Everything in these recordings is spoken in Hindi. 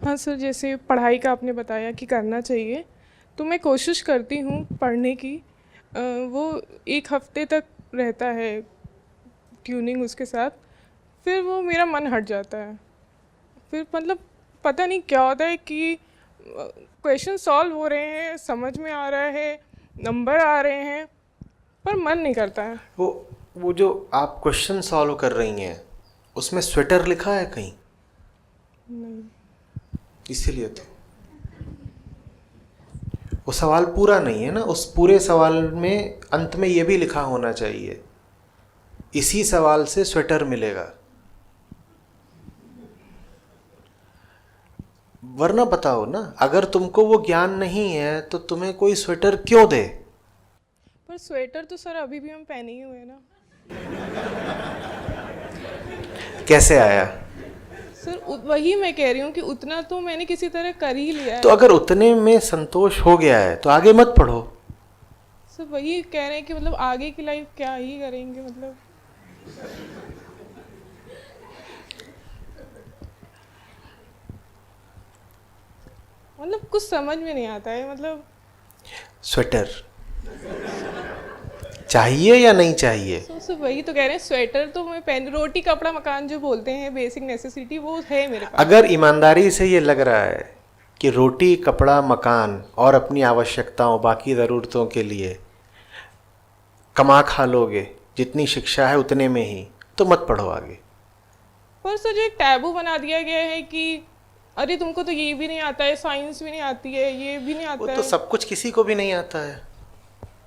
हाँ सर, जैसे पढ़ाई का आपने बताया कि करना चाहिए, तो मैं कोशिश करती हूँ पढ़ने की। वो एक हफ्ते तक रहता है ट्यूनिंग उसके साथ, फिर वो मेरा मन हट जाता है। फिर मतलब पता नहीं क्या होता है कि क्वेश्चन सॉल्व हो रहे हैं, समझ में आ रहा है, नंबर आ रहे हैं, पर मन नहीं करता है। वो वो जो आप क्वेश्चन सॉल्व कर रही हैं उसमें स्वेटर लिखा है कहीं? नहीं। इसीलिए तो वो सवाल पूरा नहीं है ना। उस पूरे सवाल में अंत में ये भी लिखा होना चाहिए, इसी सवाल से स्वेटर मिलेगा। वरना बताओ ना, अगर तुमको वो ज्ञान नहीं है तो तुम्हें कोई स्वेटर क्यों दे? पर स्वेटर तो सर अभी भी हम पहने ही हुए हैं ना। कैसे आया? सर वही मैं कह रही हूँ कि उतना तो मैंने किसी तरह कर ही लिया तो है। अगर उतने में संतोष हो गया है तो आगे मत पढ़ो। सर वही कह रहे हैं कि मतलब आगे की लाइफ क्या ही करेंगे, मतलब कुछ समझ में नहीं आता है। मतलब स्वेटर चाहिए या नहीं चाहिए? सर वही तो कह रहे हैं, स्वेटर तो मैं पहन, रोटी कपड़ा मकान जो बोलते हैं बेसिक नेसेसिटी, वो है मेरे पास। अगर ईमानदारी से ये लग रहा है कि रोटी कपड़ा मकान और अपनी आवश्यकताओं बाकी ज़रूरतों के लिए कमा खा लोगे जितनी शिक्षा है उतने में ही, तो मत पढ़ो आगे। पर सर जो एक टैबू बना दिया गया है कि अरे तुमको तो ये भी नहीं आता है, साइंस भी नहीं आती है, ये भी नहीं वो आता तो है। सब कुछ किसी को भी नहीं आता है।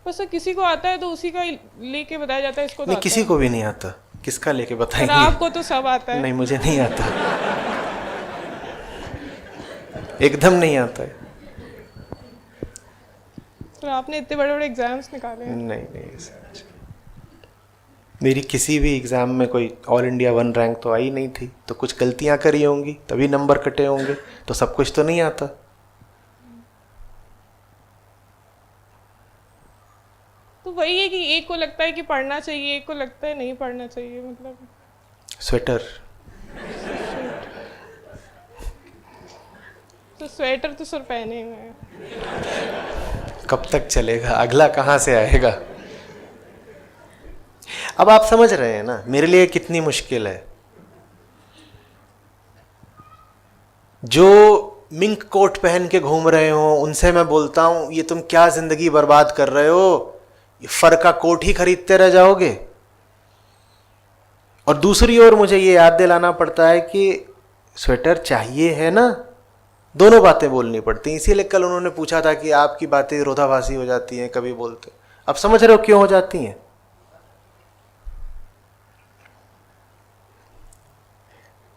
पर सर किसी को आता है तो उसी का ही लेके बताया जाता है इसको तो नहीं, आता किसी है। को भी नहीं आता। किसका लेके पर बताएंगे? आपको तो सब आता है। नहीं, मुझे नहीं आता, एकदम नहीं आता है। सर आपने इतने बड़े बड़े एग्जाम्स निकाले हैं। नहीं नहीं सच, मेरी किसी भी एग्ज़ाम में कोई ऑल इंडिया 1 रैंक तो आई नहीं थी। तो कुछ गलतियां करी होंगी तभी नंबर कटे होंगे, तो सब कुछ तो नहीं आता। तो वही है कि एक को लगता है कि पढ़ना चाहिए, एक को लगता है नहीं पढ़ना चाहिए। मतलब स्वेटर तो स्वेटर तो सर पहने हुए हैं। कब तक चलेगा? अगला कहाँ से आएगा? अब आप समझ रहे हैं ना मेरे लिए कितनी मुश्किल है। जो मिंक कोट पहन के घूम रहे हो उनसे मैं बोलता हूं ये तुम क्या जिंदगी बर्बाद कर रहे हो, ये फर का कोट ही खरीदते रह जाओगे। और दूसरी ओर मुझे ये याद दिलाना पड़ता है कि स्वेटर चाहिए है ना। दोनों बातें बोलनी पड़ती हैं। इसीलिए कल उन्होंने पूछा था कि आपकी बातें विरोधाभासी हो जाती हैं कभी बोलते। अब समझ रहे हो क्यों हो जाती हैं?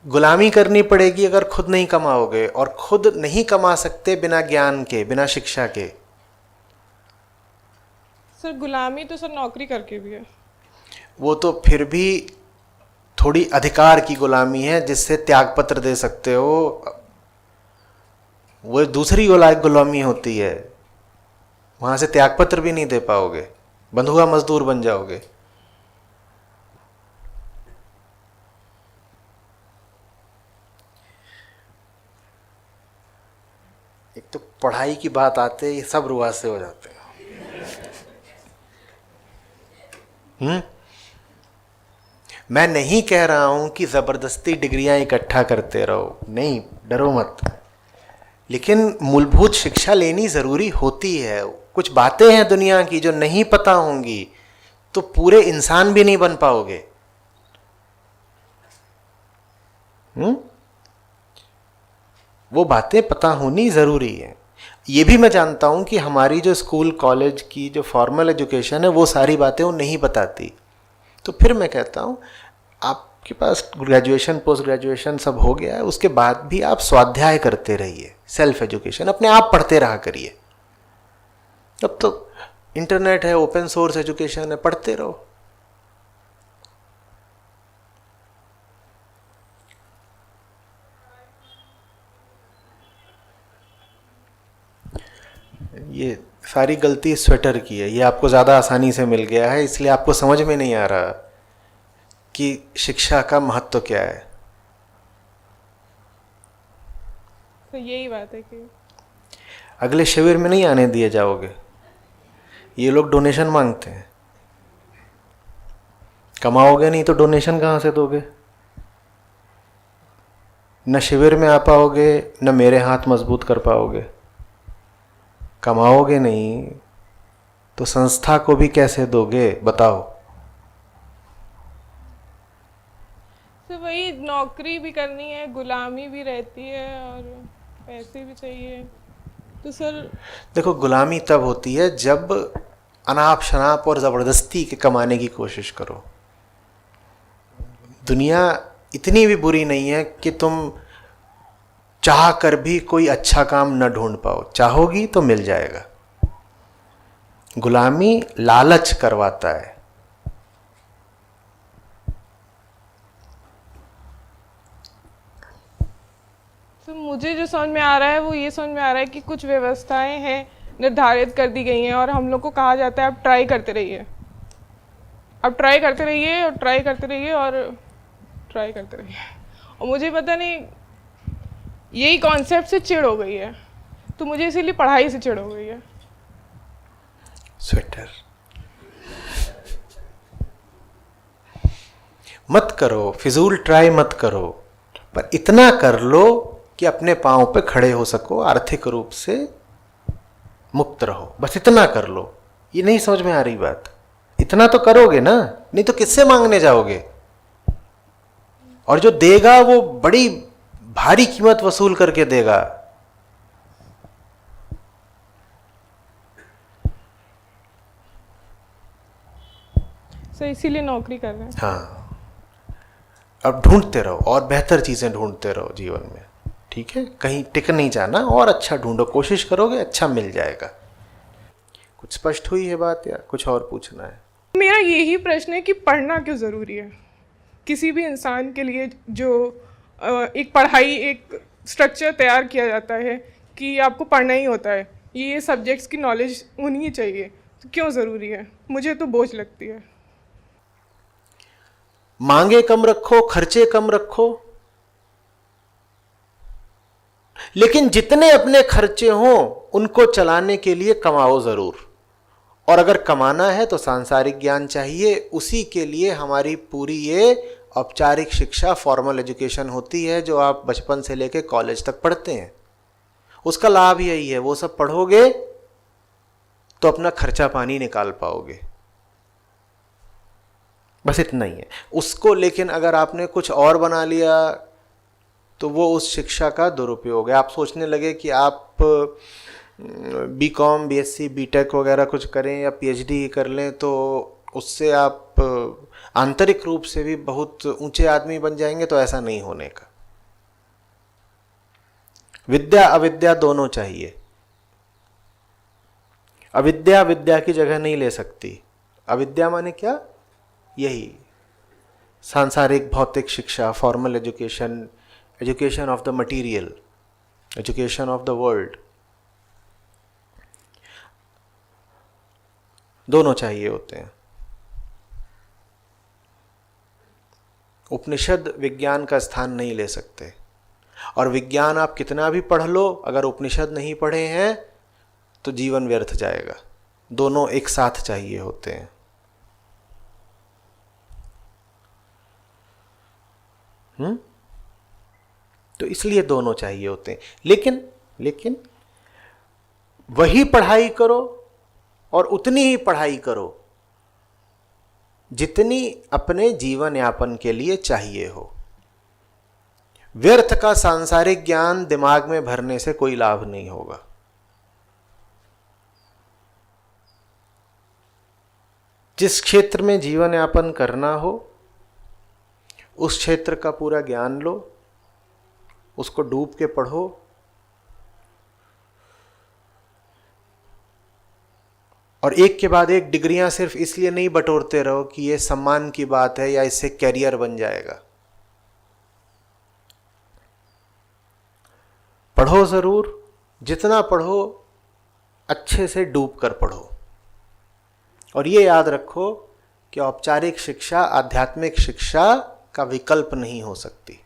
गुलामी करनी पड़ेगी अगर खुद नहीं कमाओगे, और खुद नहीं कमा सकते बिना ज्ञान के, बिना शिक्षा के। सर गुलामी तो सर नौकरी करके भी है। वो तो फिर भी थोड़ी अधिकार की गुलामी है जिससे त्यागपत्र दे सकते हो। वो दूसरी गुलामी होती है, वहां से त्यागपत्र भी नहीं दे पाओगे, बंधुआ मजदूर बन जाओगे। एक तो पढ़ाई की बात आते ही सब रुआ से हो जाते हैं। मैं नहीं कह रहा हूं कि जबरदस्ती डिग्रियां इकट्ठा करते रहो, नहीं, डरो मत। लेकिन मूलभूत शिक्षा लेनी जरूरी होती है। कुछ बातें हैं दुनिया की जो नहीं पता होंगी तो पूरे इंसान भी नहीं बन पाओगे। वो बातें पता होनी जरूरी है। ये भी मैं जानता हूं कि हमारी जो स्कूल कॉलेज की जो फॉर्मल एजुकेशन है वो सारी बातें वो नहीं बताती। तो फिर मैं कहता हूं आपके पास ग्रेजुएशन पोस्ट ग्रेजुएशन सब हो गया है, उसके बाद भी आप स्वाध्याय करते रहिए, सेल्फ एजुकेशन अपने आप पढ़ते रहा करिए। अब तो इंटरनेट है, ओपन सोर्स एजुकेशन है, पढ़ते रहो। ये सारी गलती स्वेटर की है। ये आपको ज़्यादा आसानी से मिल गया है, इसलिए आपको समझ में नहीं आ रहा कि शिक्षा का महत्व क्या है। तो यही बात है कि अगले शिविर में नहीं आने दिए जाओगे। ये लोग डोनेशन मांगते हैं, कमाओगे नहीं तो डोनेशन कहाँ से दोगे? न शिविर में आ पाओगे, न मेरे हाथ मजबूत कर पाओगे। कमाओगे नहीं तो संस्था को भी कैसे दोगे, बताओ? तो वही नौकरी भी करनी है, गुलामी भी रहती है और पैसे भी चाहिए। तो सर देखो, गुलामी तब होती है जब अनाप शनाप और ज़बरदस्ती के कमाने की कोशिश करो। दुनिया इतनी भी बुरी नहीं है कि तुम चाह कर भी कोई अच्छा काम न ढूंढ पाओ। चाहोगी तो मिल जाएगा। गुलामी लालच करवाता है। तो मुझे जो समझ में आ रहा है वो ये समझ में आ रहा है कि कुछ व्यवस्थाएं हैं, निर्धारित कर दी गई हैं और हम लोग को कहा जाता है आप ट्राई करते रहिए, आप ट्राई करते रहिए और ट्राई करते रहिए और ट्राई करते रहिए। और मुझे पता नहीं यही कॉन्सेप्ट से चिढ़ हो गई है, तो मुझे इसीलिए पढ़ाई से चिढ़ हो गई है। स्वेटर मत करो, फिजूल ट्राई मत करो, पर इतना कर लो कि अपने पांव पे खड़े हो सको, आर्थिक रूप से मुक्त रहो। बस इतना कर लो। ये नहीं समझ में आ रही बात? इतना तो करोगे ना, नहीं तो किससे मांगने जाओगे? और जो देगा वो बड़ी भारी कीमत वसूल करके देगा। सो इसीलिए नौकरी कर रहे हैं। हाँ, अब ढूंढते रहो और बेहतर चीजें ढूंढते रहो जीवन में, ठीक है? कहीं टिक नहीं जाना और अच्छा ढूंढो। कोशिश करोगे अच्छा मिल जाएगा। कुछ स्पष्ट हुई है बात या कुछ और पूछना है? मेरा यही प्रश्न है कि पढ़ना क्यों ज़रूरी है किसी भी इंसान के लिए? जो एक पढ़ाई, एक स्ट्रक्चर तैयार किया जाता है कि आपको पढ़ना ही होता है, ये सब्जेक्ट्स की नॉलेज होनी ही चाहिए, तो क्यों ज़रूरी है? मुझे तो बोझ लगती है। मांगे कम रखो, खर्चे कम रखो, लेकिन जितने अपने खर्चे हों उनको चलाने के लिए कमाओ जरूर। और अगर कमाना है तो सांसारिक ज्ञान चाहिए। उसी के लिए हमारी पूरी ये औपचारिक शिक्षा, फॉर्मल एजुकेशन होती है, जो आप बचपन से लेकर कॉलेज तक पढ़ते हैं। उसका लाभ यही है, वो सब पढ़ोगे तो अपना खर्चा पानी निकाल पाओगे। बस इतना ही है उसको। लेकिन अगर आपने कुछ और बना लिया तो वो उस शिक्षा का दुरुपयोग है। आप सोचने लगे कि आप बीकॉम, बीएससी, बीटेक वगैरह कुछ करें या पीएचडी कर लें तो उससे आप आंतरिक रूप से भी बहुत ऊंचे आदमी बन जाएंगे, तो ऐसा नहीं होने का। विद्या अविद्या दोनों चाहिए। अविद्या विद्या की जगह नहीं ले सकती। अविद्या माने क्या? यही सांसारिक भौतिक शिक्षा, formal education, education of the material, education of the world, दोनों चाहिए होते हैं। उपनिषद विज्ञान का स्थान नहीं ले सकते। और विज्ञान आप कितना भी पढ़ लो, अगर उपनिषद नहीं पढ़े हैं तो जीवन व्यर्थ जाएगा। दोनों एक साथ चाहिए होते हैं। तो इसलिए दोनों चाहिए होते हैं। लेकिन वही पढ़ाई करो और उतनी ही पढ़ाई करो जितनी अपने जीवन यापन के लिए चाहिए हो। व्यर्थ का सांसारिक ज्ञान दिमाग में भरने से कोई लाभ नहीं होगा। जिस क्षेत्र में जीवन यापन करना हो उस क्षेत्र का पूरा ज्ञान लो, उसको डूब के पढ़ो, और एक के बाद एक डिग्रियां सिर्फ इसलिए नहीं बटोरते रहो कि ये सम्मान की बात है या इससे कैरियर बन जाएगा। पढ़ो जरूर, जितना पढ़ो अच्छे से डूब कर पढ़ो। और ये याद रखो कि औपचारिक शिक्षा आध्यात्मिक शिक्षा का विकल्प नहीं हो सकती।